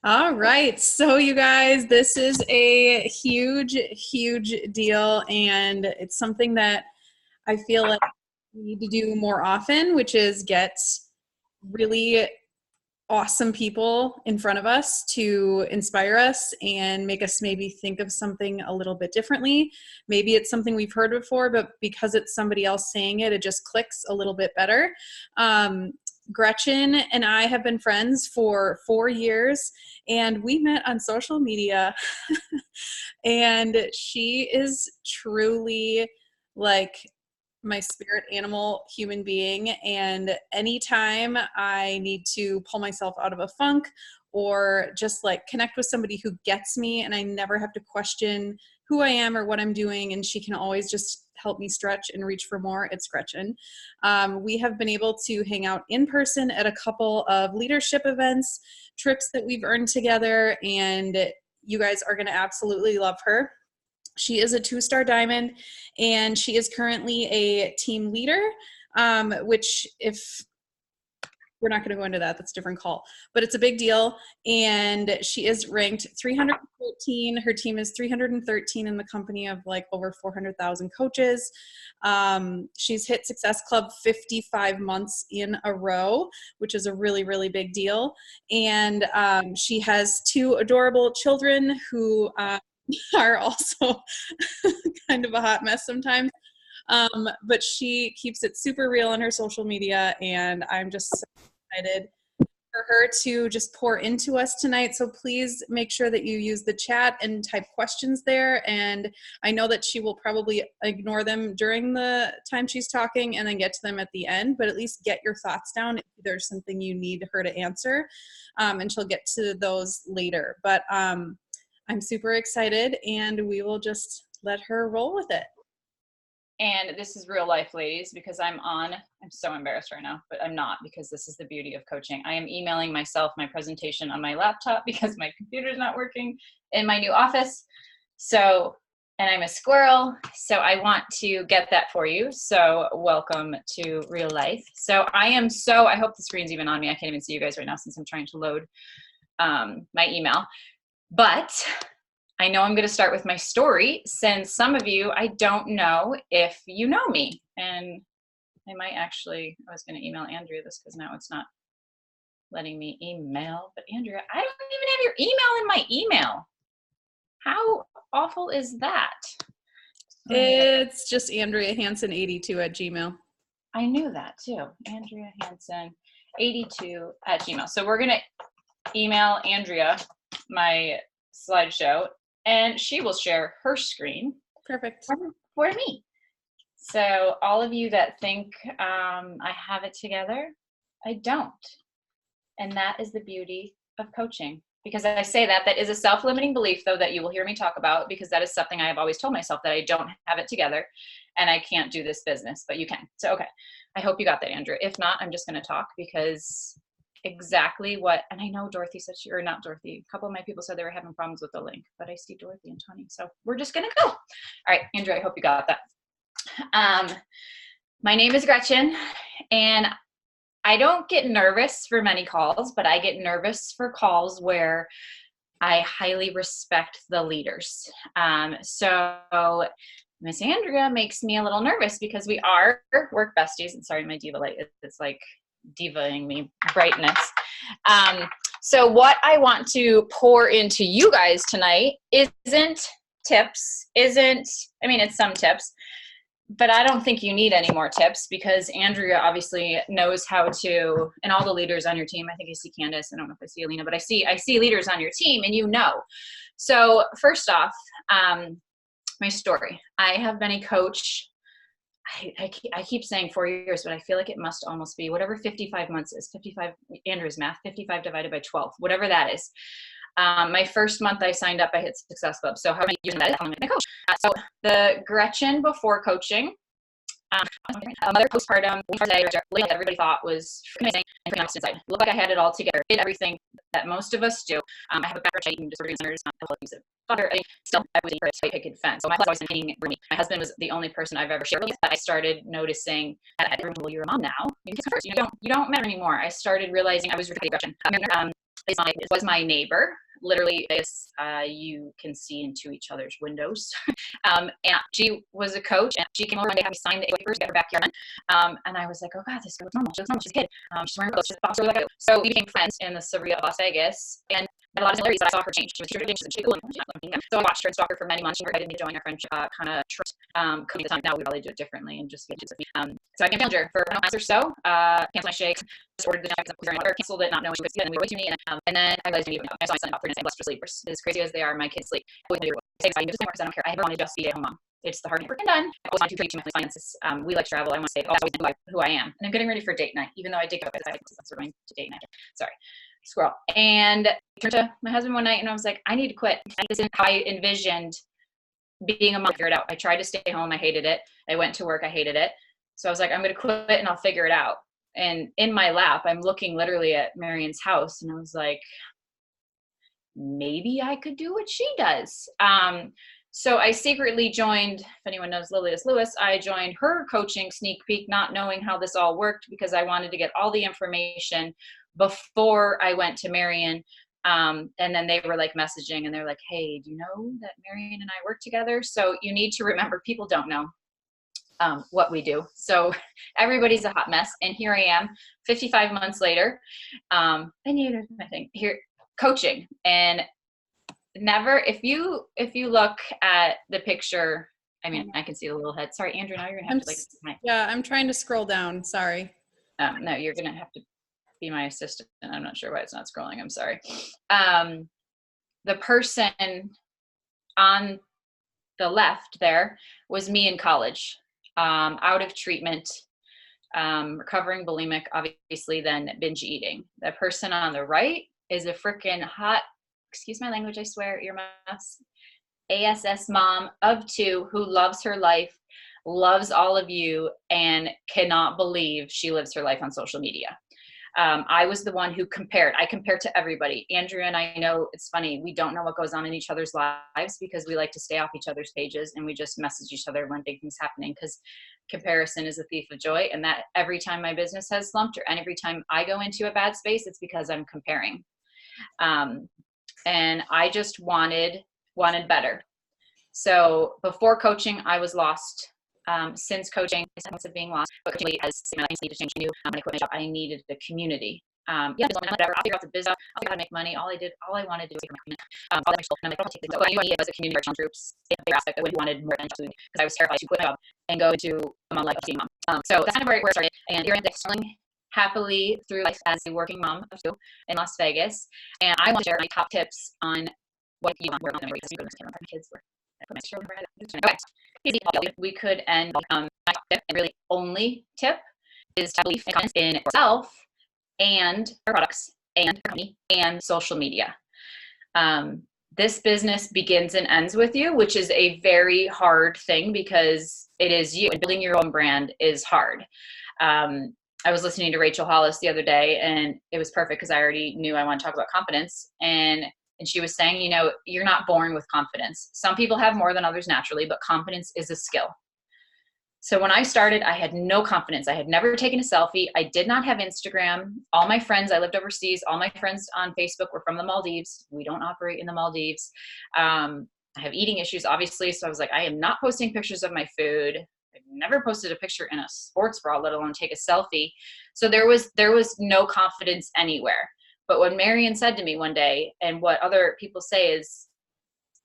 All right. So, you guys, this is a huge, huge deal. And it's something that I feel like we need to do more often, which is get really awesome people in front of us to inspire us and make us maybe think of something a little bit differently. Maybe it's something we've heard before, but because it's somebody else saying it, it just clicks a little bit better. Gretchen and I have been friends for 4 years, and we met on social media. And she is truly like my spirit animal human being. And anytime I need to pull myself out of a funk or just like connect with somebody who gets me and I never have to question who I am or what I'm doing, and she can always just help me stretch and reach for more, it's Gretchen. We have been able to hang out in person at a couple of leadership events, trips that we've earned together, and you guys are going to absolutely love her. She is a 2-star diamond, and she is currently a team leader, which if we're not going to go into that, that's a different call, but it's a big deal. And she is ranked 313. Her team is 313 in the company of like over 400,000 coaches. She's hit Success Club 55 months in a row, which is a really, really big deal. And she has 2 adorable children who are also kind of a hot mess sometimes. But she keeps it super real on her social media, and I'm just so excited for her to just pour into us tonight. So please make sure that you use the chat and type questions there. And I know that she will probably ignore them during the time she's talking and then get to them at the end, but at least get your thoughts down if there's something you need her to answer. And she'll get to those later. But I'm super excited, and we will just let her roll with it. And this is real life, ladies, because I'm so embarrassed right now, but I'm not, because this is the beauty of coaching. I am emailing myself my presentation on my laptop because my computer's not working in my new office. So, and I'm a squirrel, so I want to get that for you. So welcome to real life. So I hope the screen's even on me. I can't even see you guys right now since I'm trying to load my email. But I know I'm going to start with my story, since some of you, I don't know if you know me. And I was going to email Andrea this because now it's not letting me email. But Andrea, I don't even have your email in my email. How awful is that? It's just Andrea Hansen 82 at Gmail. I knew that too. Andrea Hansen 82 at Gmail. So we're going to email Andrea my slideshow, and she will share her screen. Perfect. For me. So all of you that think I have it together, I don't. And that is the beauty of coaching. Because I say that is a self-limiting belief, though, that you will hear me talk about, because that is something I have always told myself, that I don't have it together and I can't do this business, but you can. So, okay. I hope you got that, Andrew. If not, I'm just going to talk, because exactly what, and I know Dorothy said or not Dorothy, a couple of my people said they were having problems with the link, but I see Dorothy and Tony, so we're just gonna go. All right, Andrew, I hope you got that. My name is Gretchen, and I don't get nervous for many calls, but I get nervous for calls where I highly respect the leaders. So Miss Andrea makes me a little nervous because we are work besties, and sorry, my diva light, it's like divaing me brightness. So what I want to pour into you guys tonight isn't tips, it's some tips, but I don't think you need any more tips, because Andrea obviously knows how to, and all the leaders on your team, I think I see Candace, I don't know if I see Alina, but I see leaders on your team, and you know. So first off, my story. I have been a coach, I keep saying 4 years, but I feel like it must almost be whatever 55 months is. 55, Andrew's math, 55 divided by 12, whatever that is. My first month I signed up, I hit Success Club. So how many years that is, I'm a coach. So the Gretchen before coaching, mother postpartum, everybody thought was amazing and freaking inside. Looked like I had it all together. Did everything that most of us do. I have a background in disorder centers, still I was a picket fence. So my husband was always hating me. My husband was the only person I've ever shared with, but I started noticing that everyone, well, you're a mom now. You first. You don't matter anymore. I started realizing I was really Gretchen. was my neighbor. Literally, you can see into each other's windows. And she was a coach, and she came over and they had me sign the papers, get her backyard. And I was like, oh God, this girl looks normal. She looks normal. She's a kid. She's wearing clothes. She's a boxer like I do. So we became friends in the suburbs of Las Vegas, and had a lot of similarities. But I saw her change. She was teacher, she's cool. So I watched her and stalked her for many months. She invited me to join our friendship kind of trip. At the time, now we probably do it differently and just get to so I became a manager for 1 month or so. Canceled my shakes, just ordered the gym because I was wearing water, canceled it, not knowing she was good, and we were way too many. And then I realized I saw my son about 3 nights, blessed for sleepers. As crazy as they are, my kids sleep. I just because I don't care. I never want to just be a home mom. It's the hard work and done. I always want to contribute to my finances. We like travel. I want to say, always who I am. And I'm getting ready for date night, even though I did go because we're going to date night. Sorry, squirrel. And I turned to my husband one night and I was like, I need to quit. This isn't how I envisioned being a mom. Figure it out. I tried to stay home. I hated it. I went to work. I hated it. So I was like, I'm going to quit and I'll figure it out. And in my lap, I'm looking literally at Marion's house and I was like, maybe I could do what she does. So I secretly joined, if anyone knows Lilius Lewis, I joined her coaching sneak peek, not knowing how this all worked because I wanted to get all the information before I went to Marion. And then they were like messaging and they're like, hey, do you know that Marion and I work together? So you need to remember, people don't know what we do. So everybody's a hot mess. And here I am 55 months later. And I think here coaching, and never, if you look at the picture, I mean, I can see the little head. Sorry, Andrew, now you're gonna have to yeah, I'm trying to scroll down. Sorry. No, you're gonna have to be my assistant. I'm not sure why it's not scrolling. I'm sorry. The person on the left there was me in college, out of treatment, recovering bulimic, obviously, then binge eating. The person on the right is a freaking hot, excuse my language, I swear, earmuffs, ASS mom of 2 who loves her life, loves all of you, and cannot believe she lives her life on social media. I was the one who compared. I compared to everybody. Andrea and I know, it's funny, we don't know what goes on in each other's lives because we like to stay off each other's pages and we just message each other when big things happening, because comparison is a thief of joy. And that every time my business has slumped or every time I go into a bad space, it's because I'm comparing. And I just wanted better. So before coaching, I was lost. Since coaching, sense of being lost, but coaching has my life needed to change. I knew when I quit my job, I needed the community. Whatever. I'll figure out the business. I'll figure out how to make money. All I wanted to do was make money. All that my school, and I'm like, I'll take things. So I knew I needed as a community challenge groups. A big aspect I wanted more than just because I was terrified to quit my job and go into a mom life of being a mom. So that's kind of where it started. And here I am selling happily through life as a working mom of 2 in Las Vegas. And I want to share my top tips on what you want. We're not going to go to my kids were. Okay. We could end my top tip, and really only tip is to believe and confidence in yourself and our products and your company and social media. This business begins and ends with you, which is a very hard thing because it is you, and building your own brand is hard. I was listening to Rachel Hollis the other day, and it was perfect because I already knew I want to talk about confidence. And she was saying, you know, you're not born with confidence. Some people have more than others naturally, but confidence is a skill. So when I started, I had no confidence. I had never taken a selfie. I did not have Instagram. All my friends, I lived overseas. All my friends on Facebook were from the Maldives. We don't operate in the Maldives. I have eating issues, obviously. So I was like, I am not posting pictures of my food. I've never posted a picture in a sports bra, let alone take a selfie. So there was no confidence anywhere. But what Marion said to me one day, and what other people say, is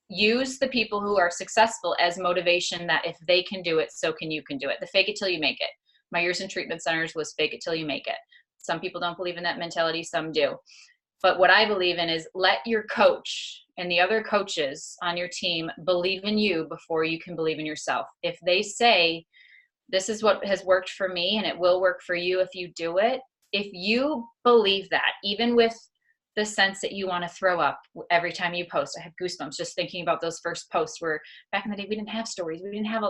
use the people who are successful as motivation, that if they can do it, so can you can do it. The fake it till you make it. My years in treatment centers was fake it till you make it. Some people don't believe in that mentality, some do. But what I believe in is let your coach and the other coaches on your team believe in you before you can believe in yourself. If they say, this is what has worked for me and it will work for you if you do it, if you believe that, even with the sense that you want to throw up every time you post, I have goosebumps just thinking about those first posts where back in the day, we didn't have stories. We didn't have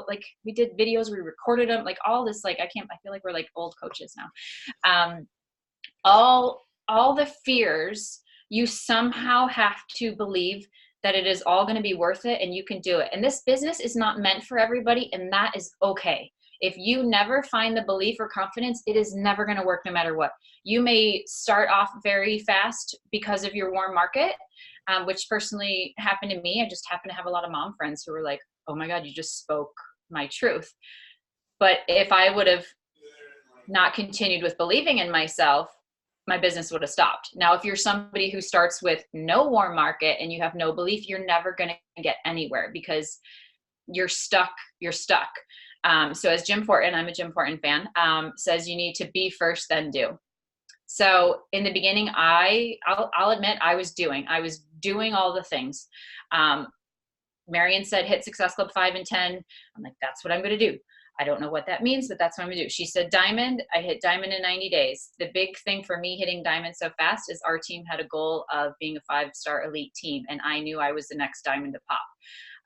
we did videos, we recorded them, like all this, I feel like we're like old coaches now. All the fears, you somehow have to believe that it is all going to be worth it and you can do it. And this business is not meant for everybody, and that is okay. If you never find the belief or confidence, it is never going to work no matter what. You may start off very fast because of your warm market, which personally happened to me. I just happen to have a lot of mom friends who were like, oh my God, you just spoke my truth. But if I would have not continued with believing in myself, my business would have stopped. Now, if you're somebody who starts with no warm market and you have no belief, you're never going to get anywhere because you're stuck. So as Jim Fortin, I'm a Jim Fortin fan, says you need to be first, then do. So in the beginning, I'll admit I was doing all the things. Marion said, hit Success Club 5 and 10. I'm like, that's what I'm going to do. I don't know what that means, but that's what I'm going to do. She said diamond. I hit diamond in 90 days. The big thing for me hitting diamond so fast is our team had a goal of being a 5-star elite team. And I knew I was the next diamond to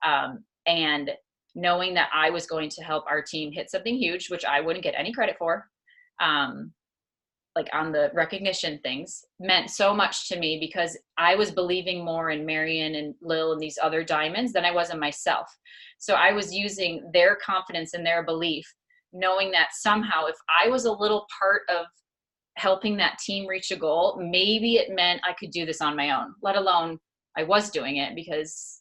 pop. And knowing that I was going to help our team hit something huge, which I wouldn't get any credit for, like on the recognition things, meant so much to me because I was believing more in Marion and Lil and these other diamonds than I was in myself. So I was using their confidence and their belief, knowing that somehow if I was a little part of helping that team reach a goal, maybe it meant I could do this on my own, let alone I was doing it, because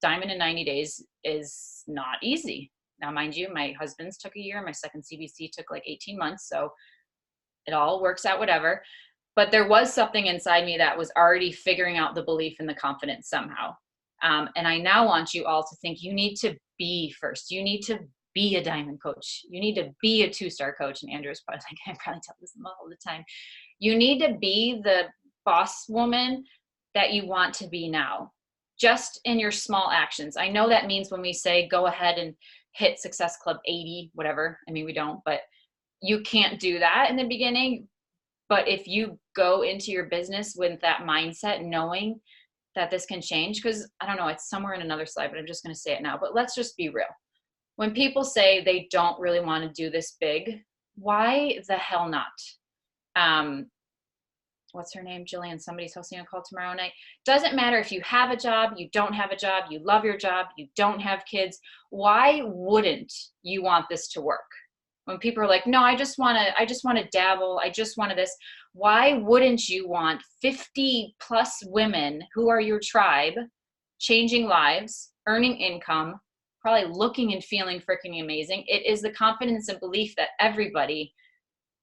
diamond in 90 days is not easy. Now, mind you, my husband's took a year. My second CBC took like 18 months. So it all works out, whatever. But there was something inside me that was already figuring out the belief and the confidence somehow. And I now want you all to think you need to be first. You need to be a diamond coach. You need to be a 2-star coach. And Andrew's probably like, I probably tell this all the time. You need to be the boss woman that you want to be now, just in your small actions. I know that means when we say go ahead and hit Success Club 80, whatever. I mean, we don't, but you can't do that in the beginning. But if you go into your business with that mindset, knowing that this can change, because I don't know, it's somewhere in another slide, but I'm just going to say it now. But let's just be real. When people say they don't really want to do this big, why the hell not? What's her name? Jillian, somebody's hosting a call tomorrow night. Doesn't matter if you have a job, you don't have a job, you love your job, you don't have kids. Why wouldn't you want this to work? When people are like, no, I just want to dabble. I just want to this. Why wouldn't you want 50 plus women who are your tribe, changing lives, earning income, probably looking and feeling freaking amazing? It is the confidence and belief that everybody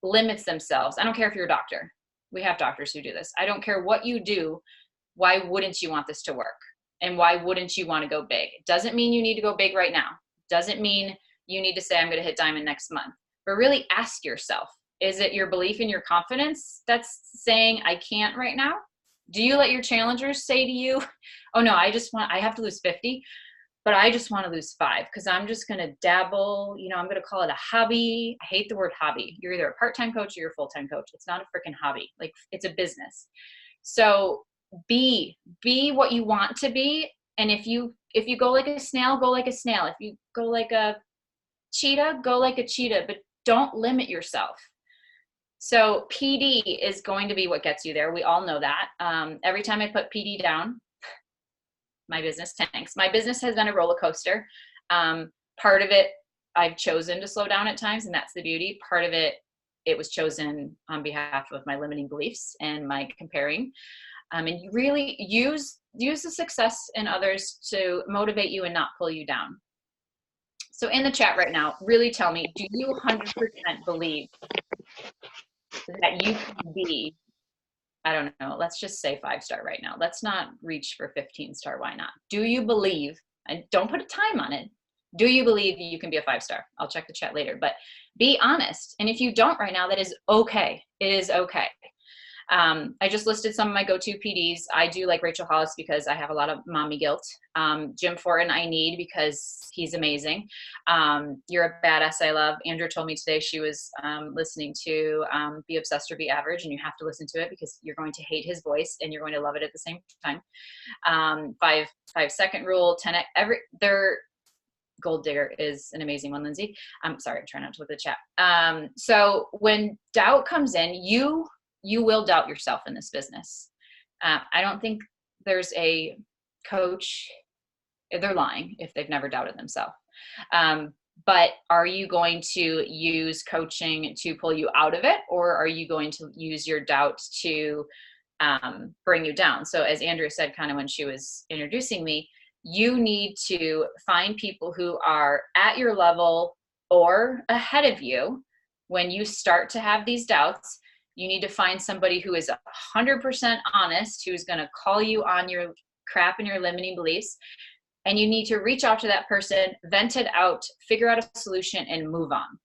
limits themselves. I don't care if you're a doctor. We have doctors who do this. I don't care what you do. Why wouldn't you want this to work? And why wouldn't you want to go big? It doesn't mean you need to go big right now. It doesn't mean you need to say, I'm going to hit diamond next month. But really ask yourself, is it your belief and your confidence that's saying I can't right now? Do you let your challengers say to you, oh no, I have to lose 50, but I just want to lose 5 because I'm just going to dabble. I'm going to call it a hobby. I hate the word hobby. You're either a part-time coach or you're a full-time coach. It's not a freaking hobby. Like, it's a business. So be what you want to be. And if you go like a snail, go like a snail. If you go like a cheetah, go like a cheetah, but don't limit yourself. So PD is going to be what gets you there. We all know that. Every time I put PD down, my business tanks. My business has been a roller coaster. Part of it, I've chosen to slow down at times, and that's the beauty. Part of it, it was chosen on behalf of my limiting beliefs and my comparing. And you really use the success in others to motivate you and not pull you down. So in the chat right now, really tell me, do you 100% believe that you can be, I don't know, let's just say 5-star right now. Let's not reach for 15-star. Why not? Do you believe, and don't put a time on it, do you believe you can be a 5-star? I'll check the chat later, but be honest. And if you don't right now, that is okay. It is okay. I just listed some of my go-to PDs. I do like Rachel Hollis because I have a lot of mommy guilt. Jim Fortin I need because he's amazing. You're a Badass I love. Andrew told me today she was listening to Be Obsessed or Be Average, and you have to listen to it because you're going to hate his voice and you're going to love it at the same time. 5-second rule, 10, their Gold Digger is an amazing one, Lindsay. I'm sorry, I'm trying not to look at the chat. So when doubt comes in, you will doubt yourself in this business. I don't think there's a coach, they're lying if they've never doubted themselves. But are you going to use coaching to pull you out of it, or are you going to use your doubt to bring you down? So as Andrea said, kind of when she was introducing me, you need to find people who are at your level or ahead of you. When you start to have these doubts, you need to find somebody who is 100% honest, who's going to call you on your crap and your limiting beliefs. And you need to reach out to that person, vent it out, figure out a solution, and move on,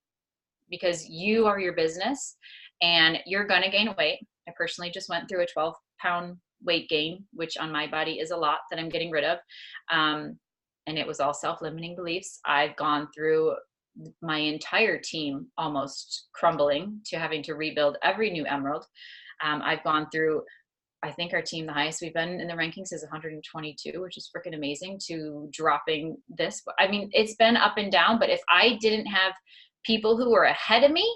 because you are your business and you're going to gain weight. I personally just went through a 12-pound weight gain, which on my body is a lot that I'm getting rid of. And it was all self-limiting beliefs. I've gone through my entire team almost crumbling to having to rebuild every new emerald. I've gone through, I think our team, the highest we've been in the rankings is 122, which is freaking amazing, to dropping this. I mean, it's been up and down, but if I didn't have people who were ahead of me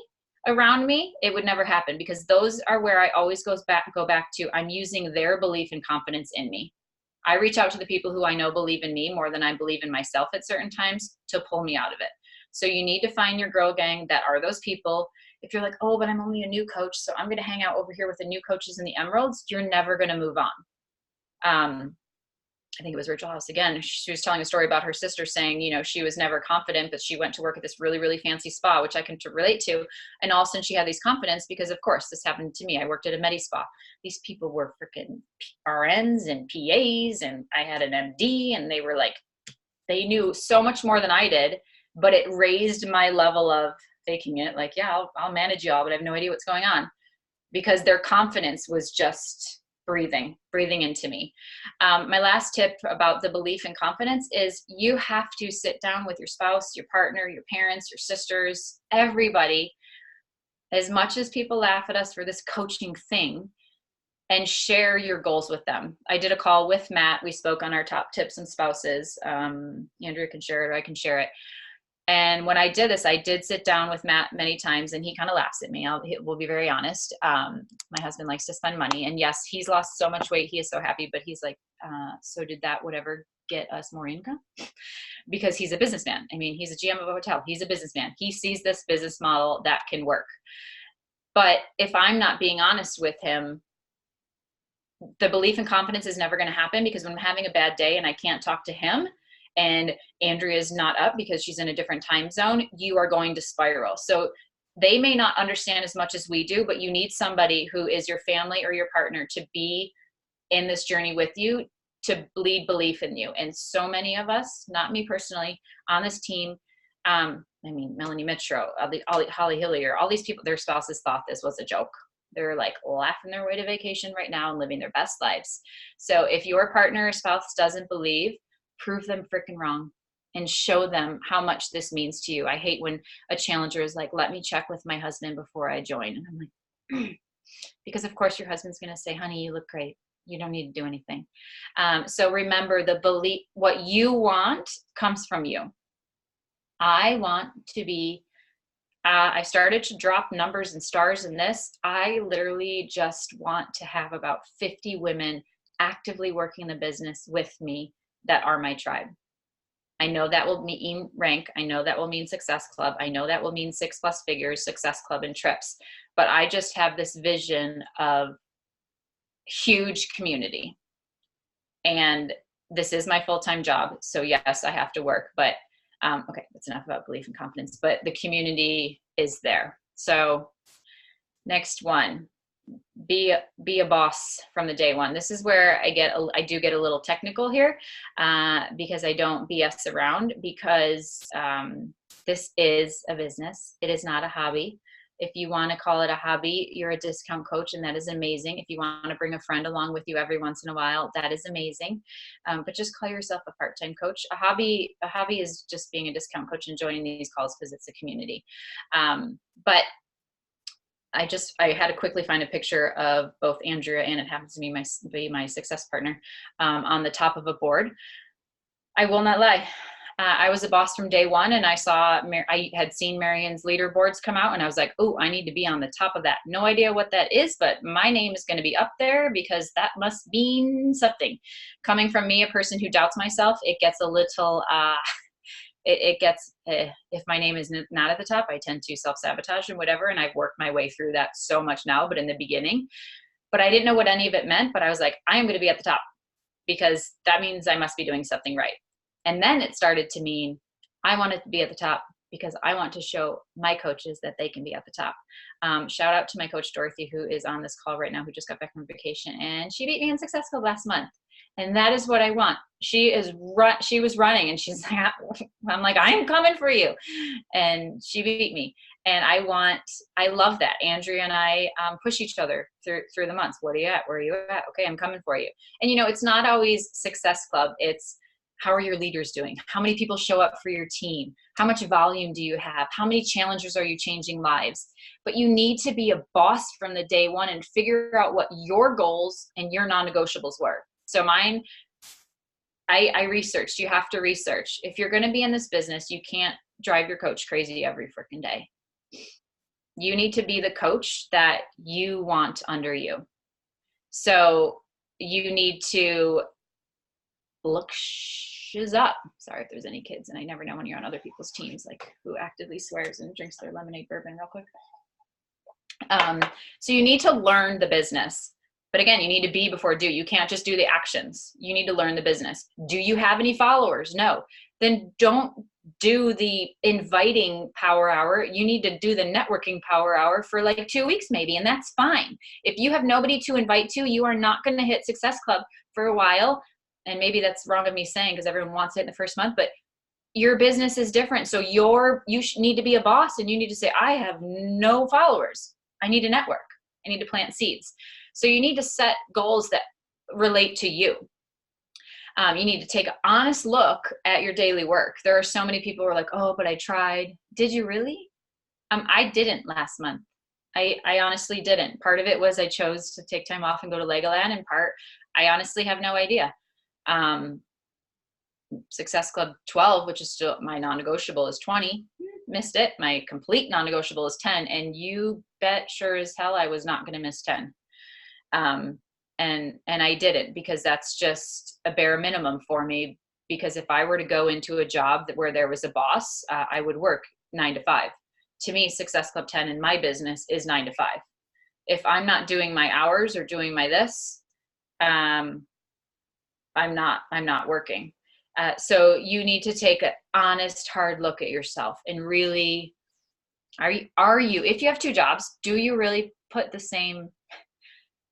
around me, it would never happen, because those are where I always go back to, I'm using their belief and confidence in me. I reach out to the people who I know believe in me more than I believe in myself at certain times to pull me out of it. So you need to find your girl gang that are those people. If you're like, oh, but I'm only a new coach, so I'm going to hang out over here with the new coaches in the Emeralds, you're never going to move on. I think it was Rachel House again. She was telling a story about her sister saying, you know, she was never confident, but she went to work at this really, really fancy spa, which I can relate to. And all of a sudden she had these confidence because, of course, this happened to me. I worked at a Medi Spa. These people were freaking RNs and PAs, and I had an MD, and they were like, they knew so much more than I did, but it raised my level of faking it. Like, yeah, I'll manage y'all, but I have no idea what's going on, because their confidence was just breathing into me. My last tip about the belief and confidence is you have to sit down with your spouse, your partner, your parents, your sisters, everybody, as much as people laugh at us for this coaching thing, and share your goals with them. I did a call with Matt. We spoke on our top tips and spouses. Andrea can share it, or I can share it. And when I did this, I did sit down with Matt many times, and he kind of laughs at me. We'll be very honest. My husband likes to spend money, and yes, he's lost so much weight. He is so happy, but he's like, so did that whatever get us more income? Because he's a businessman. I mean, he's a GM of a hotel. He's a businessman. He sees this business model that can work. But if I'm not being honest with him, the belief and confidence is never going to happen, because when I'm having a bad day and I can't talk to him, and Andrea's not up because she's in a different time zone, you are going to spiral. So they may not understand as much as we do, but you need somebody who is your family or your partner to be in this journey with you, to bleed belief in you. And so many of us, not me personally, on this team, I mean, Melanie Mitro, Holly Hillier, all these people, their spouses thought this was a joke. They're like laughing their way to vacation right now and living their best lives. So if your partner or spouse doesn't believe, prove them freaking wrong and show them how much this means to you. I hate when a challenger is like, let me check with my husband before I join. And I'm like, because of course your husband's going to say, honey, you look great. You don't need to do anything. So remember, the belief, what you want comes from you. I want to be, I started to drop numbers and stars in this. I literally just want to have about 50 women actively working the business with me that are my tribe. I know that will mean rank. I know that will mean Success Club. I know that will mean 6+ figures, Success Club and trips. But I just have this vision of huge community. And this is my full-time job. So yes, I have to work, but okay, that's enough about belief and confidence, but the community is there. So next one, be a boss from the day one. This is where I do get a little technical here, because I don't BS around, because this is a business. It is not a hobby. If you want to call it a hobby, you're a discount coach, and that is amazing. If you want to bring a friend along with you every once in a while, that is amazing. But just call yourself a part-time coach. A hobby is just being a discount coach and joining these calls because it's a community. But I had to quickly find a picture of both Andrea, and it happens to be my success partner, on the top of a board. I will not lie. I was a boss from day one, and I had seen Marion's leaderboards come out, and I was like, oh, I need to be on the top of that. No idea what that is, but my name is going to be up there because that must mean something. Coming from me, a person who doubts myself, it gets a little it gets, if my name is not at the top, I tend to self-sabotage and whatever. And I've worked my way through that so much now, but in the beginning, but I didn't know what any of it meant, but I was like, I am going to be at the top because that means I must be doing something right. And then it started to mean I wanted to be at the top because I want to show my coaches that they can be at the top. Shout out to my coach, Dorothy, who is on this call right now, who just got back from vacation, and she beat me in Success Club last month. And that is what I want. She was running, and she's like, I'm like, I am coming for you. And she beat me. And I love that. Andrea and I push each other through the months. What are you at? Where are you at? Okay, I'm coming for you. And, it's not always Success Club. It's, how are your leaders doing? How many people show up for your team? How much volume do you have? How many challengers are you changing lives? But you need to be a boss from the day one and figure out what your goals and your non-negotiables were. So mine, I researched. You have to research. If you're going to be in this business, you can't drive your coach crazy every freaking day. You need to be the coach that you want under you. So you need to look shiz up. Sorry if there's any kids, and I never know when you're on other people's teams, like who actively swears and drinks their lemonade bourbon real quick. So you need to learn the business. But again, you need to be before do. You can't just do the actions. You need to learn the business. Do you have any followers? No. Then don't do the inviting power hour. You need to do the networking power hour for like 2 weeks maybe, and that's fine. If you have nobody to invite to, you are not going to hit Success Club for a while. And maybe that's wrong of me saying because everyone wants it in the first month, but your business is different. So you need to be a boss, and you need to say, I have no followers. I need to network. I need to plant seeds. So you need to set goals that relate to you. You need to take an honest look at your daily work. There are so many people who are like, oh, but I tried. Did you really? I didn't last month. I honestly didn't. Part of it was I chose to take time off and go to Legoland, and part, I honestly have no idea. Success Club 12, which is still my non-negotiable, is 20. Missed it. My complete non-negotiable is 10. And you bet sure as hell I was not going to miss 10. And I didn't, because that's just a bare minimum for me. Because if I were to go into a job where there was a boss, I would work 9 to 5. To me, Success Club 10 in my business is 9 to 5. If I'm not doing my hours or doing my this, I'm not working. So you need to take an honest, hard look at yourself and really, are you, if you have 2 jobs, do you really put the same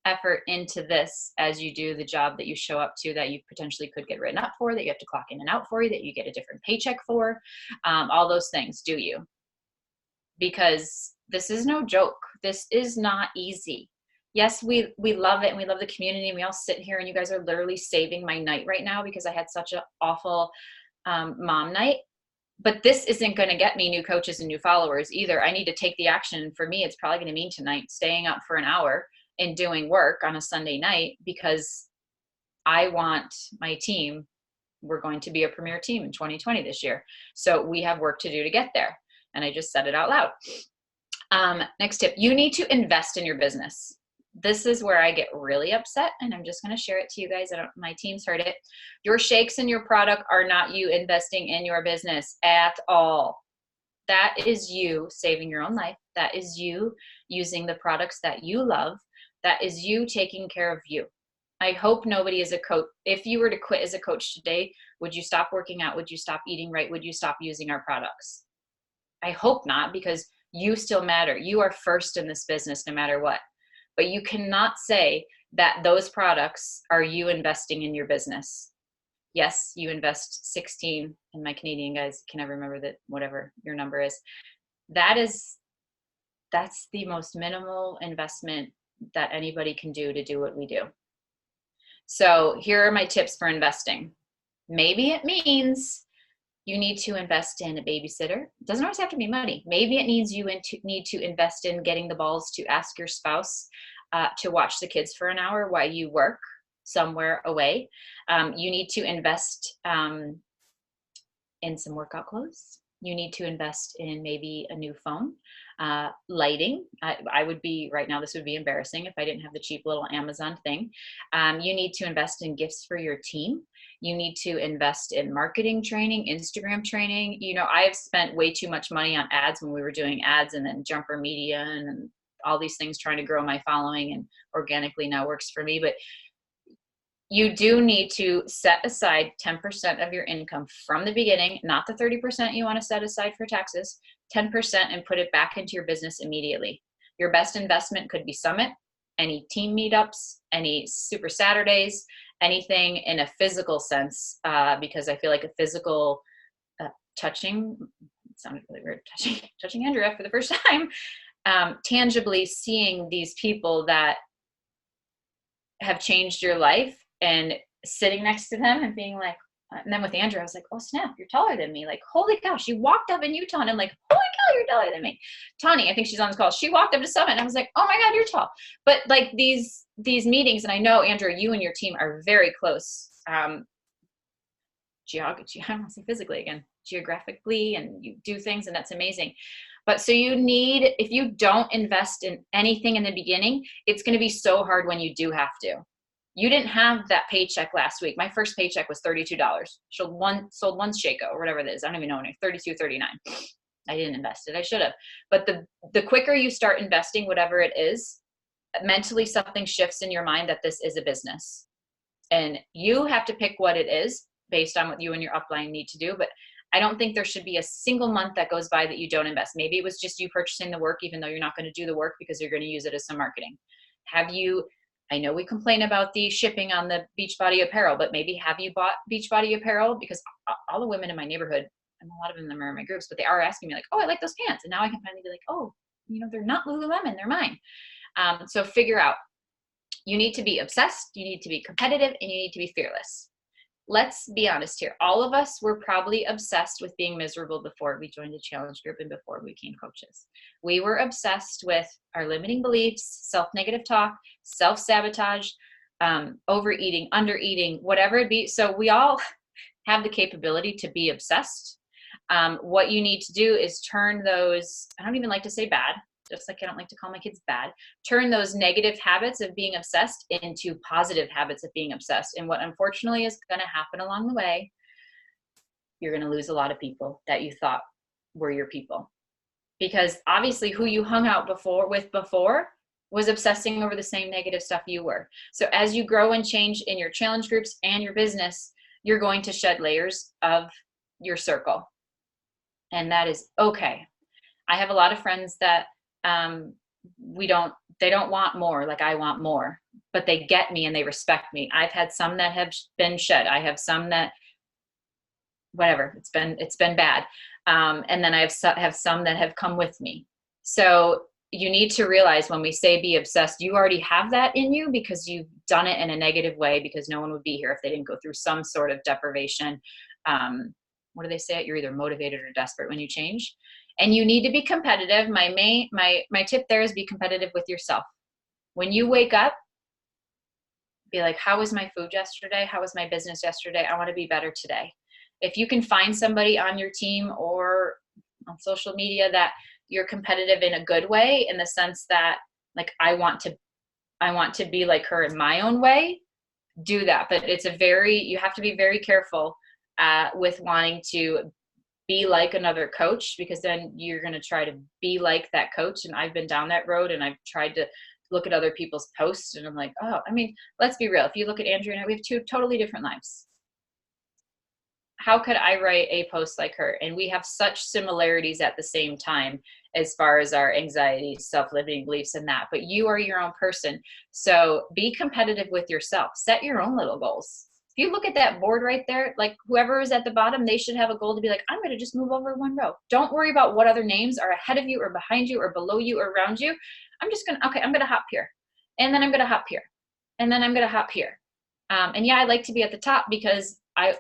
effort into this as you do the job that you show up to, that you potentially could get written up for, that you have to clock in and out for, that you get a different paycheck for, all those things, do you? Because this is no joke. This is not easy. Yes, we love it, and we love the community, and we all sit here, and you guys are literally saving my night right now because I had such an awful mom night. But this isn't going to get me new coaches and new followers either. I need to take the action. For me, it's probably going to mean tonight staying up for an hour and doing work on a Sunday night, because I want my team, we're going to be a premier team in 2020 this year. So we have work to do to get there. And I just said it out loud. Next tip, you need to invest in your business. This is where I get really upset, and I'm just going to share it to you guys. My team's heard it. Your shakes and your product are not you investing in your business at all. That is you saving your own life. That is you using the products that you love. That is you taking care of you. I hope nobody is a coach. If you were to quit as a coach today, would you stop working out? Would you stop eating right? Would you stop using our products? I hope not, because you still matter. You are first in this business no matter what. But you cannot say that those products are you investing in your business. Yes, you invest 16, and my Canadian guys can never remember that, whatever your number is. That's the most minimal investment that anybody can do to do what we do. So here are my tips for investing. Maybe it means you need to invest in a babysitter. It doesn't always have to be money. Maybe it means you need to invest in getting the balls to ask your spouse to watch the kids for an hour while you work somewhere away. You need to invest in some workout clothes. You need to invest in maybe a new phone, lighting. I would be, right now, this would be embarrassing if I didn't have the cheap little Amazon thing. You need to invest in gifts for your team. You need to invest in marketing training, Instagram training. You know, I've spent way too much money on ads when we were doing ads, and then jumper media and all these things trying to grow my following, and organically now works for me. But you do need to set aside 10% of your income from the beginning, not the 30% you want to set aside for taxes, 10%, and put it back into your business immediately. Your best investment could be Summit, any team meetups, any Super Saturdays, anything in a physical sense, because I feel like a physical touching, it sounded really weird, touching Andrea for the first time, tangibly seeing these people that have changed your life and sitting next to them and being like, and then with Andrew, I was like, oh snap, you're taller than me. Like, holy cow, she walked up in Utah, and I'm like, holy cow, you're taller than me. Tani, I think she's on this call. She walked up to Summit, and I was like, oh my God, you're tall. But like these meetings, and I know, Andrew, you and your team are very close. Geography, I don't want to say physically again, geographically, and you do things, and that's amazing. But so you need, if you don't invest in anything in the beginning, it's going to be so hard when you do have to. You didn't have that paycheck last week. My first paycheck was $32. Sold one Shaco or whatever it is. I don't even know, 32, 39. I didn't invest it. I should have. But the quicker you start investing, whatever it is, mentally something shifts in your mind that this is a business. And you have to pick what it is based on what you and your upline need to do. But I don't think there should be a single month that goes by that you don't invest. Maybe it was just you purchasing the work, even though you're not going to do the work because you're going to use it as some marketing. I know we complain about the shipping on the Beachbody apparel, but maybe have you bought Beachbody apparel? Because all the women in my neighborhood, and a lot of them are in my groups, but they are asking me like, oh, I like those pants. And now I can finally be like, oh, you know, they're not Lululemon, they're mine. So figure out, you need to be obsessed, you need to be competitive, and you need to be fearless. Let's be honest here. All of us were probably obsessed with being miserable before we joined the challenge group and before we became coaches. We were obsessed with our limiting beliefs, self-negative talk, self-sabotage, overeating, undereating, whatever it be. So we all have the capability to be obsessed. What you need to do is turn those, I don't even like to say bad, just like I don't like to call my kids bad, turn those negative habits of being obsessed into positive habits of being obsessed. And what unfortunately is going to happen along the way, you're going to lose a lot of people that you thought were your people. Because obviously who you hung out before was obsessing over the same negative stuff you were. So as you grow and change in your challenge groups and your business, you're going to shed layers of your circle. And that is okay. I have a lot of friends that they don't want more, like I want more, but they get me and they respect me. I've had some that have been shed. I have some that, whatever, it's been bad. And then I have some that have come with me. So you need to realize when we say be obsessed, you already have that in you because you've done it in a negative way, because no one would be here if they didn't go through some sort of deprivation. What do they say? You're either motivated or desperate when you change. And you need to be competitive. My tip there is be competitive with yourself. When you wake up, be like, how was my food yesterday? How was my business yesterday? I want to be better today. If you can find somebody on your team or on social media that you're competitive in a good way, in the sense that like, I want to be like her in my own way, do that. But you have to be very careful with wanting to be like another coach, because then you're going to try to be like that coach. And I've been down that road, and I've tried to look at other people's posts, and I'm like, oh, I mean, let's be real. If you look at Andrea and I, we have two totally different lives. How could I write a post like her? And we have such similarities at the same time as far as our anxieties, self-limiting beliefs, and that. But you are your own person. So be competitive with yourself. Set your own little goals. If you look at that board right there, like whoever is at the bottom, they should have a goal to be like, I'm going to just move over one row. Don't worry about what other names are ahead of you or behind you or below you or around you. I'm going to hop here. And then I'm going to hop here. And then I'm going to hop here. And yeah, I like to be at the top because I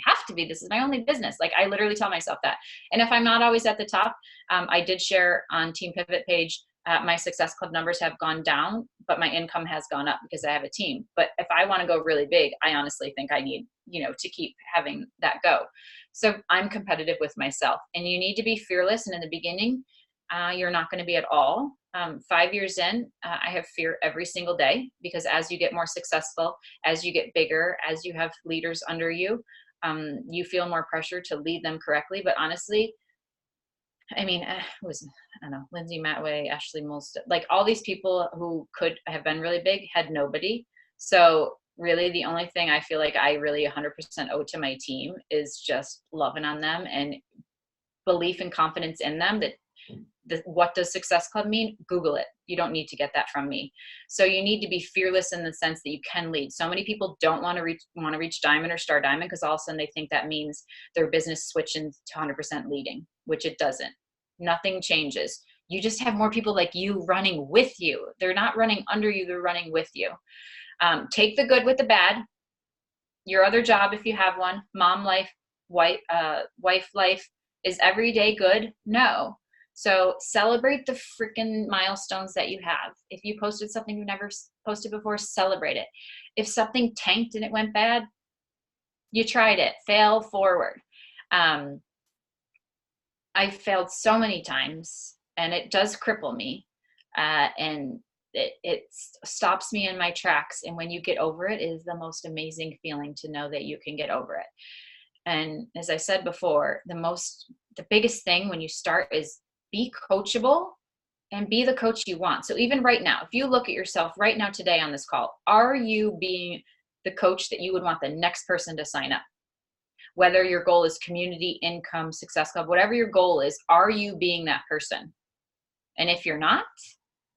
have to be, this is my only business. Like I literally tell myself that. And if I'm not always at the top, I did share on Team Pivot page, my Success Club numbers have gone down, but my income has gone up because I have a team. But if I want to go really big, I honestly think I need, to keep having that go. So I'm competitive with myself, and you need to be fearless. And in the beginning, you're not going to be at all. 5 years in, I have fear every single day, because as you get more successful, as you get bigger, as you have leaders under you, you feel more pressure to lead them correctly. But honestly, I mean, it was, I don't know, Lindsay Matway, Ashley Molst, like all these people who could have been really big had nobody. So really the only thing I feel like I really 100% owe to my team is just loving on them and belief and confidence in them. That what does Success Club mean? Google it. You don't need to get that from me. So you need to be fearless in the sense that you can lead. So many people don't want to reach diamond or star diamond, because all of a sudden they think that means their business switching to 100% leading, which it doesn't. Nothing changes. You just have more people like you running with you. They're not running under you, they're running with you. Take the good with the bad. Your other job, if you have one, mom life, wife life, is every day good? No. So celebrate the freaking milestones that you have. If you posted something you never posted before, celebrate it. If something tanked and it went bad, you tried it. Fail forward. I've failed so many times, and it does cripple me, and it stops me in my tracks. And when you get over it, it is the most amazing feeling to know that you can get over it. And as I said before, the biggest thing when you start is be coachable and be the coach you want. So even right now, if you look at yourself right now today on this call, are you being the coach that you would want the next person to sign up? Whether your goal is community, income, Success Club, whatever your goal is, are you being that person? And if you're not,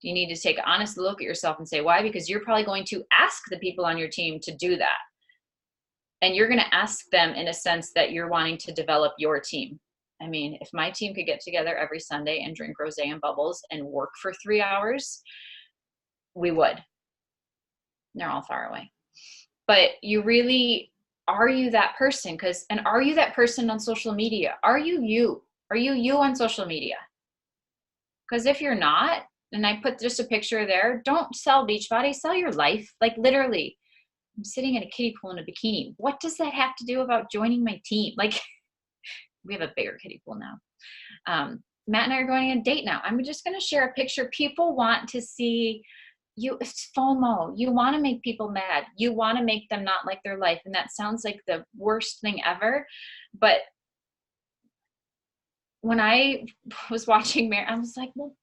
you need to take an honest look at yourself and say, why? Because you're probably going to ask the people on your team to do that. And you're going to ask them in a sense that you're wanting to develop your team. I mean, if my team could get together every Sunday and drink rosé and bubbles and work for 3 hours, we would. They're all far away. But you really, are you that person? And are you that person on social media? Are you you? Are you you on social media? Because if you're not, and I put just a picture there, don't sell Beachbody, sell your life. Like literally, I'm sitting in a kiddie pool in a bikini. What does that have to do about joining my team? Like, we have a bigger kiddie pool now. Matt and I are going on a date now. I'm just going to share a picture. People want to see you. It's FOMO. You want to make people mad. You want to make them not like their life. And that sounds like the worst thing ever. But when I was watching Mary, I was like, well,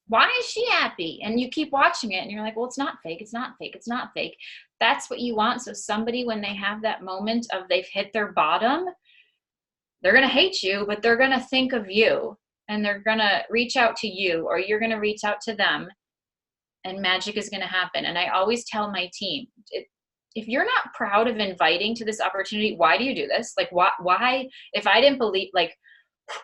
why is she happy? And you keep watching it and you're like, well, it's not fake. It's not fake. It's not fake. That's what you want. So somebody, when they have that moment of they've hit their bottom, they're going to hate you, but they're going to think of you and they're going to reach out to you, or you're going to reach out to them, and magic is going to happen. And I always tell my team, if you're not proud of inviting to this opportunity, why do you do this? Like, why, if I didn't believe, like,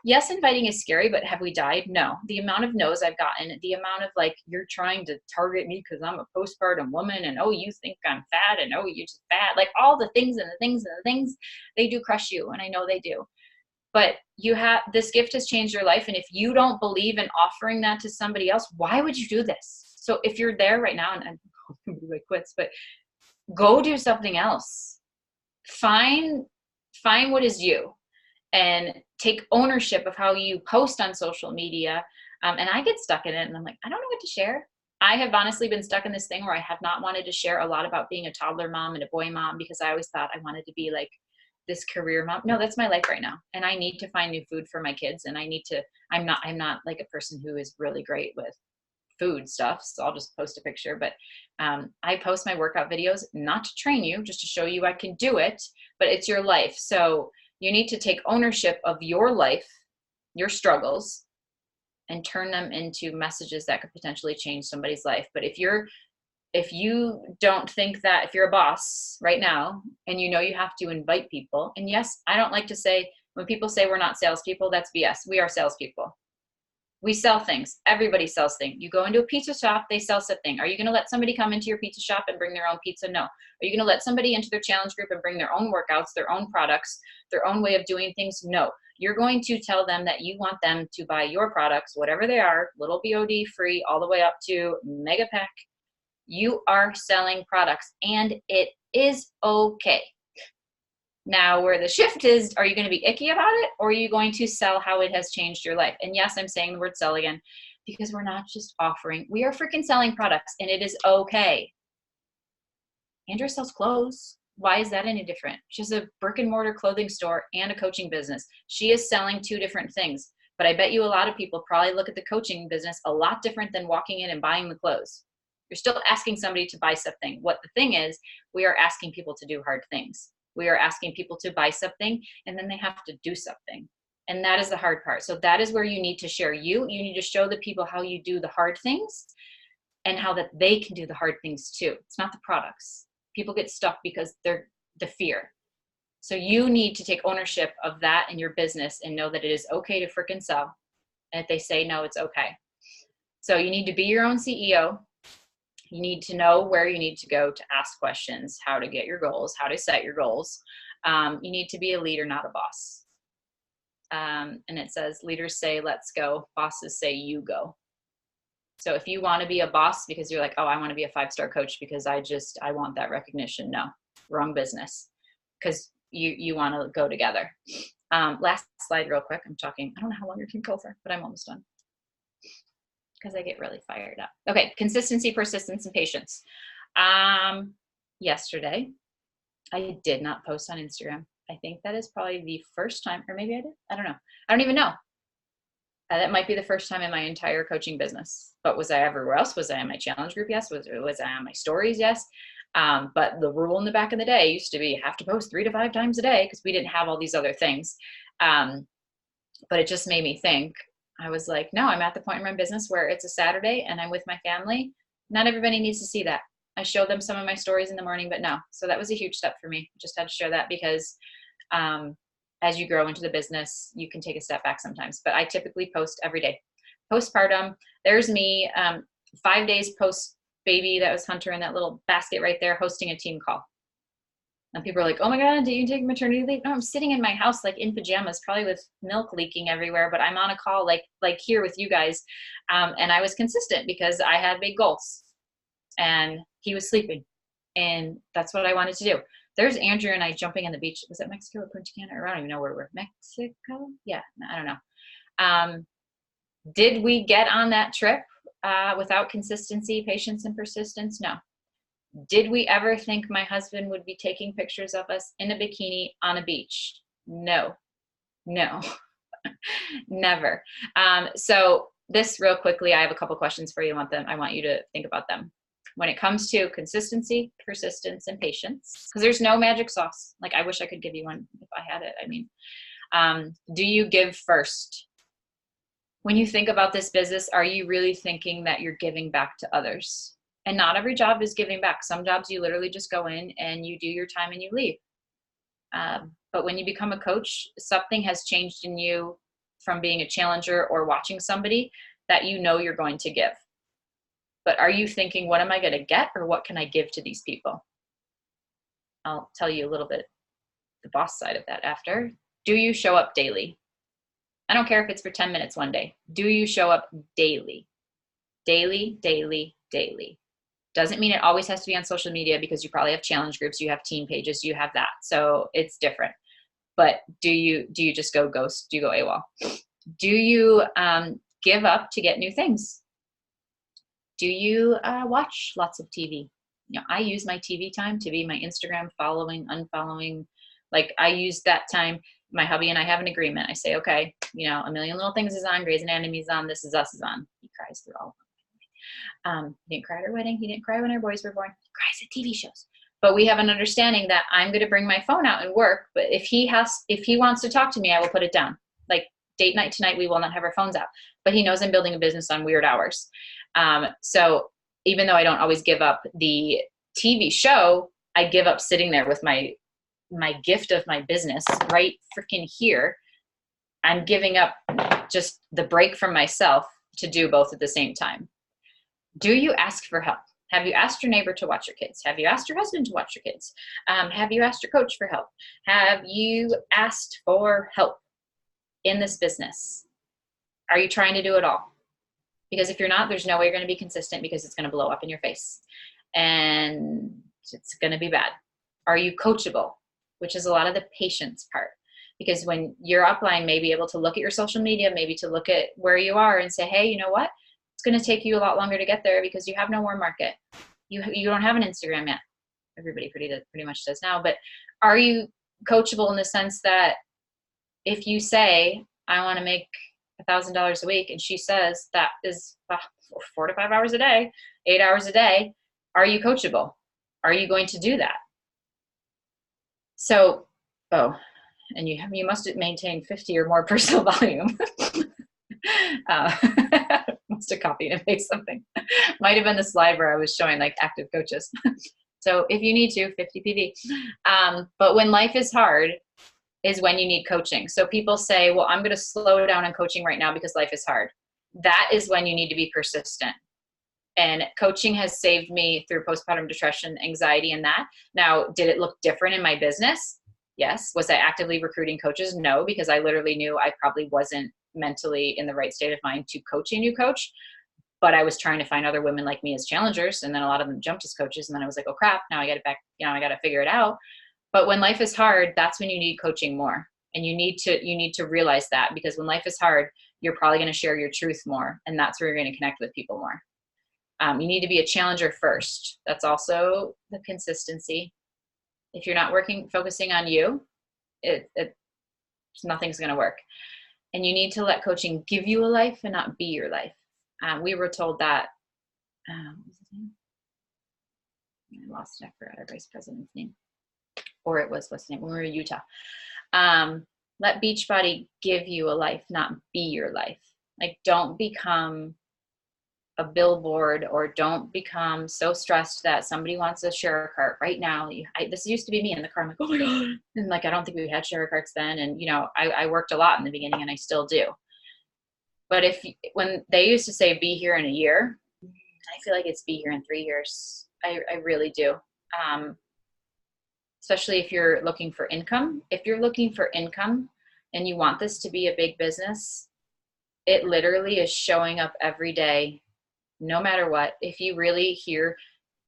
yes, inviting is scary, but have we died? No. The amount of no's I've gotten, the amount of like, you're trying to target me because I'm a postpartum woman, and oh, you think I'm fat, and oh, you're just fat. Like all the things and the things and the things, they do crush you. And I know they do. But this gift has changed your life. And if you don't believe in offering that to somebody else, why would you do this? So if you're there right now, and everybody quits, but go do something else. Find what is you, and take ownership of how you post on social media. And I get stuck in it, and I'm like, I don't know what to share. I have honestly been stuck in this thing where I have not wanted to share a lot about being a toddler mom and a boy mom, because I always thought I wanted to be like this career mom. No, that's my life right now. And I need to find new food for my kids. And I'm not like a person who is really great with food stuff. So I'll just post a picture, but I post my workout videos, not to train you, just to show you I can do it, but it's your life. So you need to take ownership of your life, your struggles, and turn them into messages that could potentially change somebody's life. But if you don't think that, if you're a boss right now and you know you have to invite people, and yes, I don't like to say, when people say we're not salespeople, that's BS. We are salespeople. We sell things. Everybody sells things. You go into a pizza shop, they sell something. Are you going to let somebody come into your pizza shop and bring their own pizza? No. Are you going to let somebody into their challenge group and bring their own workouts, their own products, their own way of doing things? No. You're going to tell them that you want them to buy your products, whatever they are, little BOD free, all the way up to mega pack. You are selling products, and it is okay. Now, where the shift is, are you going to be icky about it, or are you going to sell how it has changed your life? And yes, I'm saying the word sell again, because we're not just offering, we are freaking selling products, and it is okay. Andrea sells clothes. Why is that any different? She has a brick and mortar clothing store and a coaching business. She is selling two different things. But I bet you a lot of people probably look at the coaching business a lot different than walking in and buying the clothes. You're still asking somebody to buy something. What the thing is, we are asking people to do hard things. We are asking people to buy something, and then they have to do something. And that is the hard part. So that is where you need to share you. You need to show the people how you do the hard things and how that they can do the hard things too. It's not the products. People get stuck because they're the fear. So you need to take ownership of that in your business and know that it is okay to freaking sell. And if they say no, it's okay. So you need to be your own CEO. You need to know where you need to go to ask questions, how to get your goals, how to set your goals. You need to be a leader, not a boss. And it says, leaders say, let's go. Bosses say, you go. So if you want to be a boss because you're like, oh, I want to be a 5-star coach because I want that recognition. No, wrong business. Because you want to go together. Last slide real quick. I don't know how long your team go for, but I'm almost done. Because I get really fired up. Okay, consistency, persistence, and patience. Yesterday, I did not post on Instagram. I think that is probably the first time, or maybe I did. I don't know. I don't even know. That might be the first time in my entire coaching business. But was I everywhere else? Was I on my challenge group? Yes. Was I on my stories? Yes. But the rule in the back in the day used to be you have to post 3 to 5 times a day because we didn't have all these other things. But it just made me think. I was like, no, I'm at the point in my business where it's a Saturday and I'm with my family. Not everybody needs to see that. I showed them some of my stories in the morning, but no. So that was a huge step for me. Just had to share that because as you grow into the business, you can take a step back sometimes. But I typically post every day. Postpartum, there's me 5 days post baby. That was Hunter in that little basket right there hosting a team call. And people are like, oh my God, do you take maternity leave? No, I'm sitting in my house, like in pajamas, probably with milk leaking everywhere, but I'm on a call like here with you guys. And I was consistent because I had big goals and he was sleeping. And that's what I wanted to do. There's Andrew and I jumping on the beach. Was it Mexico or Punta Cana? Or I don't even know where we're. Mexico? Yeah, I don't know. Did we get on that trip without consistency, patience, and persistence? No. Did we ever think my husband would be taking pictures of us in a bikini on a beach? No, never. So this real quickly, I have a couple questions for you. I want you to think about them. When it comes to consistency, persistence, and patience, because there's no magic sauce. Like I wish I could give you one if I had it. I mean, do you give first? When you think about this business, are you really thinking that you're giving back to others? And not every job is giving back. Some jobs you literally just go in and you do your time and you leave. But when you become a coach, something has changed in you from being a challenger or watching somebody that you know you're going to give. But are you thinking, what am I going to get or what can I give to these people? I'll tell you a little bit the boss side of that after. Do you show up daily? I don't care if it's for 10 minutes one day. Do you show up daily? Daily, daily, daily. Doesn't mean it always has to be on social media because you probably have challenge groups, you have team pages, you have that. So it's different. But do you just go ghost? Do you go AWOL? Do you give up to get new things? Do you watch lots of TV? You know, I use my TV time to be my Instagram following, unfollowing. Like I use that time. My hubby and I have an agreement. I say, okay, you know, A Million Little Things is on, Grey's Anatomy's on, This Is Us is on. He cries through all of them. He didn't cry at our wedding. He didn't cry when our boys were born. He cries at TV shows. But we have an understanding that I'm going to bring my phone out and work. But if he wants to talk to me, I will put it down. Like date night tonight, we will not have our phones out. But he knows I'm building a business on weird hours. So even though I don't always give up the TV show, I give up sitting there with my gift of my business right freaking here. I'm giving up just the break from myself to do both at the same time. Do you ask for help? Have you asked your neighbor to watch your kids? Have you asked your husband to watch your kids? Have you asked your coach for help? Have you asked for help in this business? Are you trying to do it all? Because if you're not, there's no way you're going to be consistent because it's going to blow up in your face and it's going to be bad. Are you coachable? which is a lot of the patience part. Because when your upline may be able to look at your social media, maybe to look at where you are and say, hey, you know what? It's going to take you a lot longer to get there because you have no warm market. You don't have an Instagram yet. Everybody pretty much does now. But are you coachable in the sense that if you say, I want to make $1,000 a week, and she says that is 4 to 5 hours a day, 8 hours a day, are you coachable? Are you going to do that? So, and you must maintain 50 or more personal volume. Must have copied and pasted something. Might have been the slide where I was showing like active coaches. So if you need to, 50 PV. But when life is hard is when you need coaching. So people say, well, I'm going to slow down on coaching right now because life is hard. That is when you need to be persistent. And coaching has saved me through postpartum depression, anxiety, and that. Now, did it look different in my business? Yes. Was I actively recruiting coaches? No, because I literally knew I probably wasn't mentally in the right state of mind to coach a new coach. But I was trying to find other women like me as challengers. And then a lot of them jumped as coaches. And then I was like, oh crap, now I got I got to figure it out. But when life is hard, that's when you need coaching more. And you need to realize that, because when life is hard, you're probably going to share your truth more. And that's where you're going to connect with people more. You need to be a challenger first. That's also the consistency. If you're not focusing on you, nothing's going to work. And you need to let coaching give you a life and not be your life. We were told that, what's his name? I lost it. I forgot our vice president's name. Or it was, what's his name? When we were in Utah. Let Beachbody give you a life, not be your life. Like, don't become a billboard, or don't become so stressed that somebody wants a share cart right now. This used to be me in the car. I'm like, oh my God. And like, I don't think we had share carts then. And, I worked a lot in the beginning, and I still do. But when they used to say, be here in a year, I feel like it's be here in 3 years. I really do. Especially if you're looking for income. If you're looking for income and you want this to be a big business, it literally is showing up every day, no matter what. If you really hear,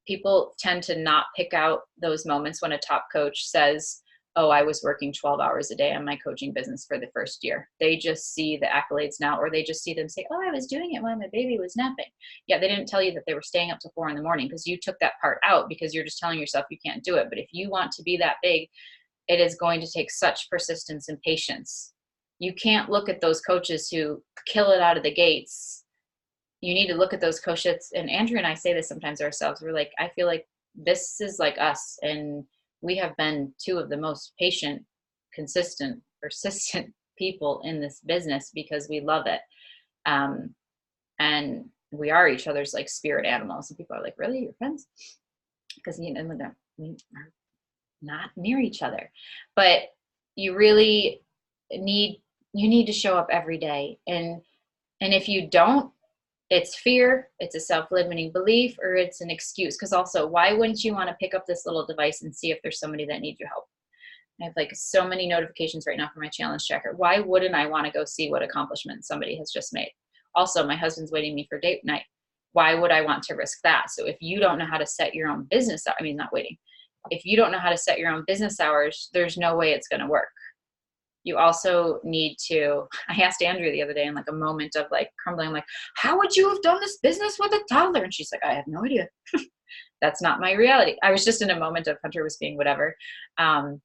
people tend to not pick out those moments when a top coach says, oh, I was working 12 hours a day on my coaching business for the first year. They just see the accolades now, or they just see them say, oh, I was doing it when my baby was napping. Yeah, they didn't tell you that they were staying up till 4 a.m, because you took that part out because you're just telling yourself you can't do it. But if you want to be that big, it is going to take such persistence and patience. You can't look at those coaches who kill it out of the gates. You need to look at those coaches, and Andrew and I say this sometimes ourselves. We're like, I feel like this is like us, and we have been two of the most patient, consistent, persistent people in this business because we love it. And we are each other's like spirit animals. And people are like, really, you're friends? Because we are not near each other. But you really need to show up every day. And if you don't, it's fear, it's a self-limiting belief, or it's an excuse. Because also, why wouldn't you want to pick up this little device and see if there's somebody that needs your help? I have like so many notifications right now for my challenge checker. Why wouldn't I want to go see what accomplishment somebody has just made? Also, my husband's waiting me for date night. Why would I want to risk that? So if you don't know how to set your own business, not waiting. If you don't know how to set your own business hours, there's no way it's going to work. You also need to, I asked Andrea the other day in like a moment of like crumbling, I'm like, how would you have done this business with a toddler? And she's like, I have no idea. That's not my reality. I was just in a moment of Hunter was being whatever. And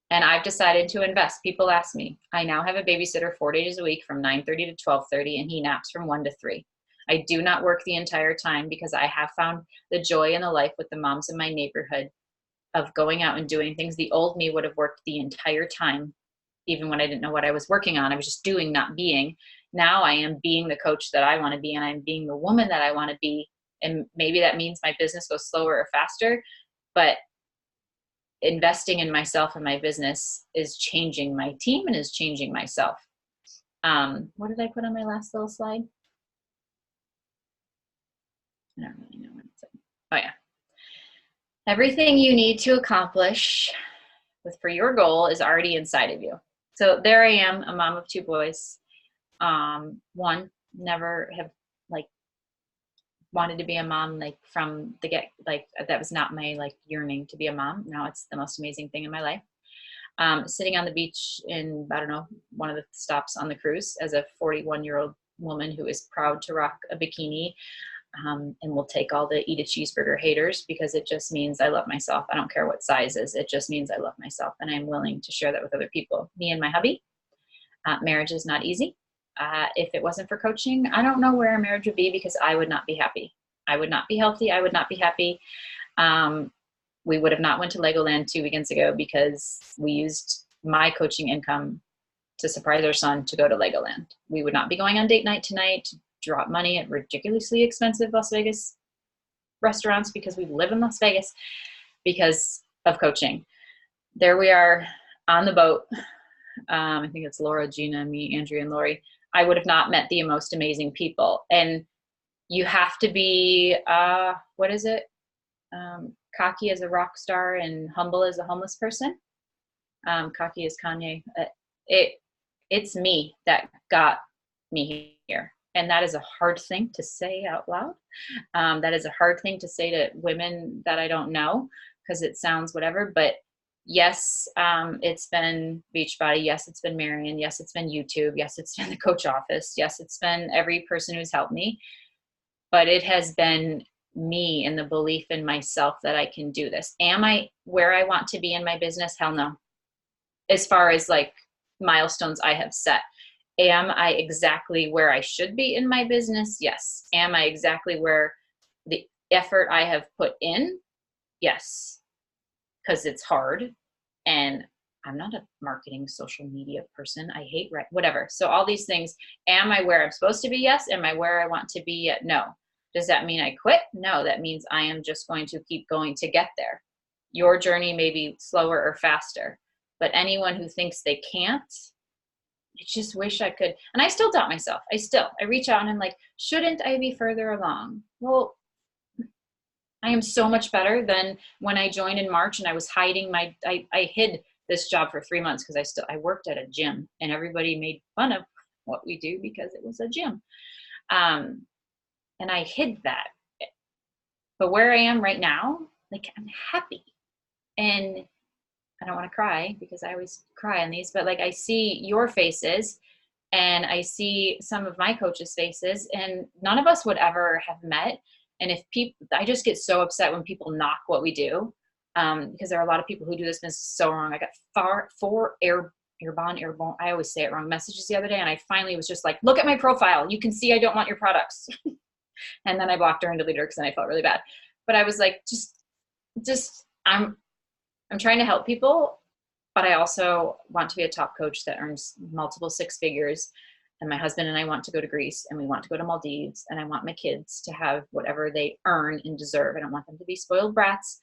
I've decided to invest. People ask me, I now have a babysitter 4 days a week from 9:30 to 12:30, and he naps from 1 to 3. I do not work the entire time because I have found the joy in the life with the moms in my neighborhood of going out and doing things. The old me would have worked the entire time, even when I didn't know what I was working on. I was just doing, not being. Now I am being the coach that I want to be, and I'm being the woman that I want to be. And maybe that means my business goes slower or faster, but investing in myself and my business is changing my team and is changing myself. What did I put on my last little slide? I don't really know what it said. Oh yeah. Everything you need to accomplish for your goal is already inside of you. So there I am, a mom of 2 boys. One, never have like wanted to be a mom, like from the get, like that was not my like yearning to be a mom. Now it's the most amazing thing in my life. sitting on the beach in, I don't know, one of the stops on the cruise as a 41-year-old woman who is proud to rock a bikini, and will take all the eat a cheeseburger haters, because it just means I love myself. I don't care what size is. It just means I love myself, and I'm willing to share that with other people. Me and my hubby, marriage is not easy. If it wasn't for coaching, I don't know where our marriage would be, because I would not be happy. I would not be healthy. I would not be happy. We would have not went to Legoland 2 weekends ago because we used my coaching income to surprise our son to go to Legoland. We would not be going on date night tonight to drop money at ridiculously expensive Las Vegas restaurants because we live in Las Vegas because of coaching. There we are on the boat. I think it's Laura, Gina, me, Andrea, and Lori. I would have not met the most amazing people. And you have to be, what is it? Cocky as a rock star and humble as a homeless person. Cocky as Kanye. It's me that got me here. And that is a hard thing to say out loud. That is a hard thing to say to women that I don't know, because it sounds whatever. But yes, it's been Beachbody. Yes, it's been Marion. Yes, it's been YouTube. Yes, it's been the coach office. Yes, it's been every person who's helped me. But it has been me and the belief in myself that I can do this. Am I where I want to be in my business? Hell no. As far as like milestones I have set. Am I exactly where I should be in my business? Yes. Am I exactly where the effort I have put in? Yes. Because it's hard. And I'm not a marketing social media person. I hate whatever. So all these things, am I where I'm supposed to be? Yes. Am I where I want to be? No. Does that mean I quit? No, that means I am just going to keep going to get there. Your journey may be slower or faster, but anyone who thinks they can't, I just wish I could. And I still doubt myself. I reach out and I'm like, shouldn't I be further along? Well, I am so much better than when I joined in March and I was hiding I hid this job for 3 months because I worked at a gym and everybody made fun of what we do because it was a gym. And I hid that. But where I am right now, like, I'm happy. And I don't want to cry because I always cry on these, but like I see your faces and I see some of my coaches' faces, and none of us would ever have met. And if people, I just get so upset when people knock what we do, because there are a lot of people who do this business so wrong. I got four airborne, I always say it wrong, messages the other day, and I finally was just like, look at my profile. You can see I don't want your products. And then I blocked her and deleted her because then I felt really bad. But I was like, just I'm trying to help people, but I also want to be a top coach that earns multiple 6 figures. And my husband and I want to go to Greece and we want to go to Maldives, and I want my kids to have whatever they earn and deserve. I don't want them to be spoiled brats,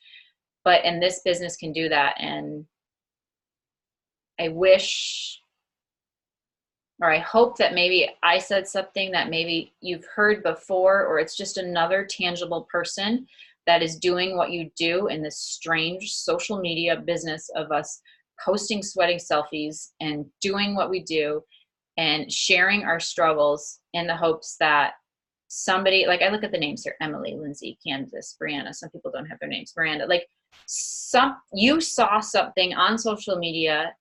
and this business can do that. And I wish, or I hope that maybe I said something that maybe you've heard before, or it's just another tangible person that is doing what you do in this strange social media business of us posting sweating selfies and doing what we do and sharing our struggles in the hopes that somebody, like I look at the names here, Emily, Lindsay, Candace, Brianna, some people don't have their names, Miranda, like you saw something on social media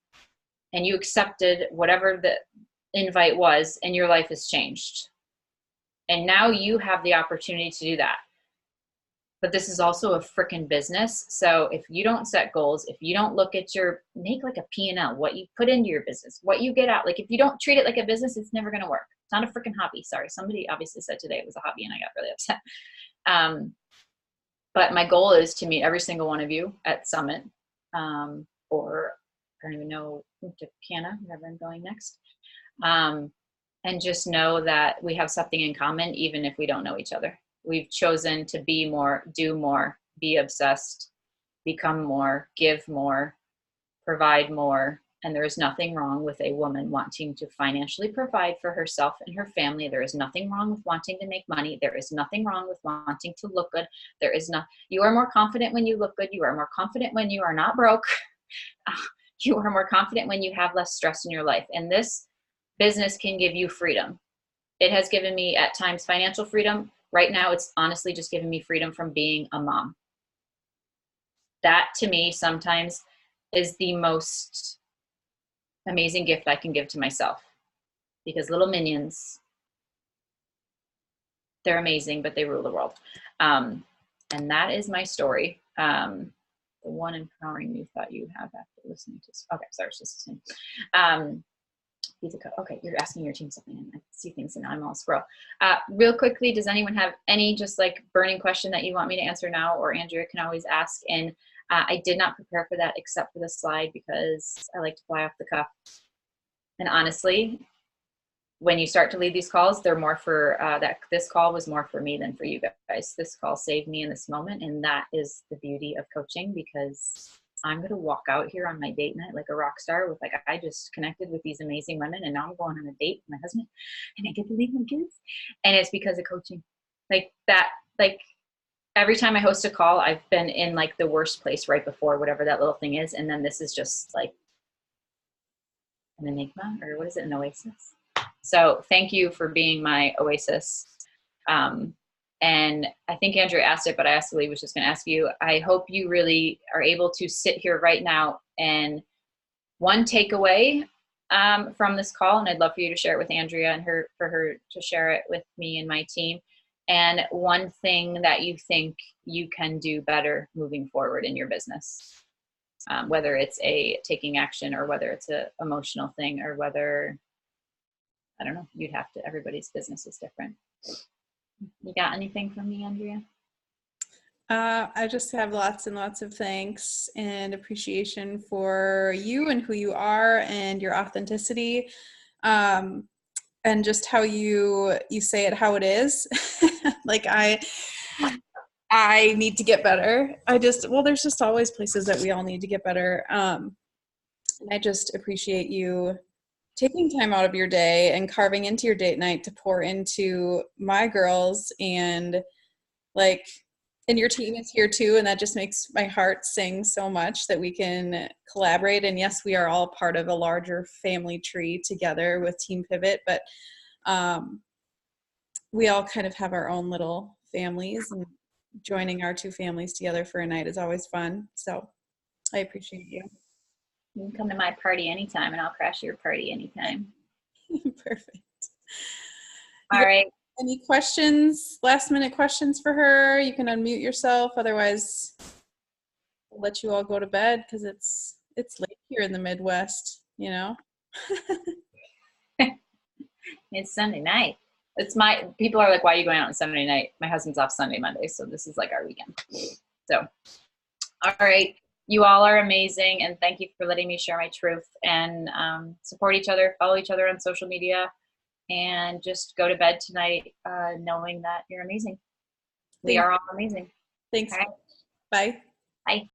and you accepted whatever the invite was, and your life has changed. And now you have the opportunity to do that. But this is also a freaking business. So if you don't set goals, if you don't look at make like a P&L, what you put into your business, what you get out, like if you don't treat it like a business, it's never going to work. It's not a freaking hobby. Sorry. Somebody obviously said today it was a hobby and I got really upset. But my goal is to meet every single one of you at Summit, or I don't even know, to Canna, wherever I'm going next. And just know that we have something in common, even if we don't know each other. We've chosen to be more, do more, be obsessed, become more, give more, provide more. And there is nothing wrong with a woman wanting to financially provide for herself and her family. There is nothing wrong with wanting to make money. There is nothing wrong with wanting to look good. You are more confident when you look good. You are more confident when you are not broke. You are more confident when you have less stress in your life. And this business can give you freedom. It has given me at times financial freedom. Right now, it's honestly just given me freedom from being a mom. That to me sometimes is the most amazing gift I can give to myself, because little minions, they're amazing, but they rule the world. And that is my story. The one empowering you thought you have after listening to, okay, sorry, it's just listening. Okay, you're asking your team something, and I see things, and I'm all squirrel. Real quickly, does anyone have any just like burning question that you want me to answer now, or Andrea can always ask? And I did not prepare for that except for the slide, because I like to fly off the cuff. And honestly, when you start to lead these calls, they're more for this call was more for me than for you guys. This call saved me in this moment, and that is the beauty of coaching, because I'm going to walk out here on my date night like a rock star with, like, I just connected with these amazing women, and now I'm going on a date with my husband, and I get to leave my kids. And it's because of coaching. Like that, like every time I host a call, I've been in like the worst place right before whatever that little thing is. And then this is just like an enigma, or what is it? An oasis. So thank you for being my oasis. And I think Andrew asked it, but I actually was just going to ask you, I hope you really are able to sit here right now, and one takeaway from this call, and I'd love for you to share it with Andrea and for her to share it with me and my team, and one thing that you think you can do better moving forward in your business, whether it's a taking action, or whether it's a emotional thing, or whether, I don't know, you'd have to, everybody's business is different. You got anything from me, Andrea? I just have lots and lots of thanks and appreciation for you and who you are and your authenticity, and just how you say it how it is. Like I need to get better. There's just always places that we all need to get better. And I just appreciate you taking time out of your day and carving into your date night to pour into my girls, and like, and your team is here too, and that just makes my heart sing so much that we can collaborate. And yes, we are all part of a larger family tree together with Team Pivot, but we all kind of have our own little families, and joining our two families together for a night is always fun. So I appreciate you. You can come to my party anytime, and I'll crash your party anytime. Perfect. All right. Any questions, last minute questions for her? You can unmute yourself. Otherwise, I'll let you all go to bed, because it's late here in the Midwest, you know? It's Sunday night. People are like, why are you going out on Sunday night? My husband's off Sunday, Monday. So this is like our weekend. So, all right. You all are amazing. And thank you for letting me share my truth, and support each other, follow each other on social media, and just go to bed tonight knowing that you're amazing. We are all amazing. Thanks. All right. Bye. Bye.